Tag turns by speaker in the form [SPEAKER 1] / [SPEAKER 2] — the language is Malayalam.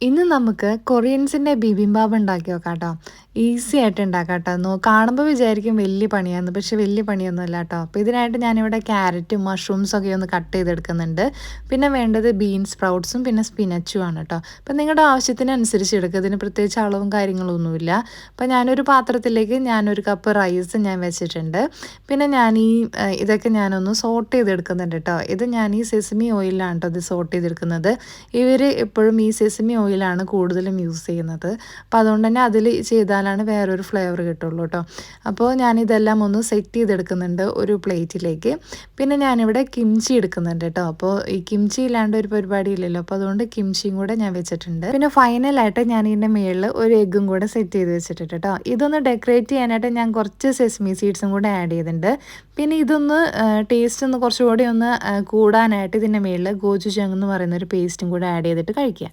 [SPEAKER 1] ഇന്ന് നമുക്ക് കൊറിയൻസിൻ്റെ ബിബിംബാബ് ഉണ്ടാക്കി നോക്കാം കേട്ടോ. ഈസി ആയിട്ട് ഉണ്ടാക്കാം കേട്ടോ. കാണുമ്പോൾ വിചാരിക്കും വലിയ പണിയാന്ന്, പക്ഷെ വലിയ പണിയൊന്നുമല്ല കേട്ടോ. അപ്പോൾ ഇതിനായിട്ട് ഞാനിവിടെ ക്യാരറ്റും മഷ്റൂംസൊക്കെ ഒന്ന് കട്ട് ചെയ്തെടുക്കുന്നുണ്ട്. പിന്നെ വേണ്ടത് ബീൻസ് സ്പ്രൗട്ട്സും പിന്നെ സ്പിനച്ചും ആണ് കേട്ടോ. അപ്പോൾ നിങ്ങളുടെ ആവശ്യത്തിനനുസരിച്ച് എടുക്കുക. ഇതിന് പ്രത്യേകിച്ച് അളവും കാര്യങ്ങളൊന്നുമില്ല. അപ്പോൾ ഞാനൊരു പാത്രത്തിലേക്ക് ഞാനൊരു കപ്പ് റൈസ് ഞാൻ വെച്ചിട്ടുണ്ട്. പിന്നെ ഇതൊക്കെ ഞാനൊന്ന് സോട്ട് ചെയ്തെടുക്കുന്നുണ്ട് കേട്ടോ. ഇത് ഞാൻ ഈ സെസമി ഓയിലാണ് കേട്ടോ ഇത് സോട്ട് ചെയ്തെടുക്കുന്നത്. ഇവർ എപ്പോഴും ഈ സെസമി ഓയിലാണ് കൂടുതലും യൂസ് ചെയ്യുന്നത്. അപ്പോൾ അതുകൊണ്ട് തന്നെ അതിൽ ചെയ്താലാണ് വേറൊരു ഫ്ലേവർ കിട്ടുള്ളൂ കേട്ടോ. അപ്പോൾ ഞാനിതെല്ലാം ഒന്ന് സെറ്റ് ചെയ്തെടുക്കുന്നുണ്ട് ഒരു പ്ലേറ്റിലേക്ക്. പിന്നെ ഞാനിവിടെ കിംച്ചി എടുക്കുന്നുണ്ട് കേട്ടോ. അപ്പോൾ ഈ കിംച്ചി ഇല്ലാണ്ട് ഒരു പരിപാടി ഇല്ലല്ലോ, അപ്പോൾ അതുകൊണ്ട് കിംച്ചിയും കൂടെ ഞാൻ വെച്ചിട്ടുണ്ട്. പിന്നെ ഫൈനലായിട്ട് ഞാൻ ഇതിൻ്റെ മുകളിൽ ഒരു എഗ്ഗും കൂടെ സെറ്റ് ചെയ്ത് വെച്ചിട്ടുണ്ട് കേട്ടോ. ഇതൊന്ന് ഡെക്കറേറ്റ് ചെയ്യാനായിട്ട് ഞാൻ കുറച്ച് സെസമി സീഡ്സും കൂടെ ആഡ് ചെയ്തിട്ടുണ്ട്. പിന്നെ ഇതൊന്ന് ടേസ്റ്റ് ഒന്ന് കുറച്ചുകൂടി ഒന്ന് കൂടാനായിട്ട് ഇതിൻ്റെ മുകളിൽ ഗോചുജാങ് എന്ന് പറയുന്ന ഒരു പേസ്റ്റും കൂടെ ആഡ് ചെയ്തിട്ട് കഴിക്കുക.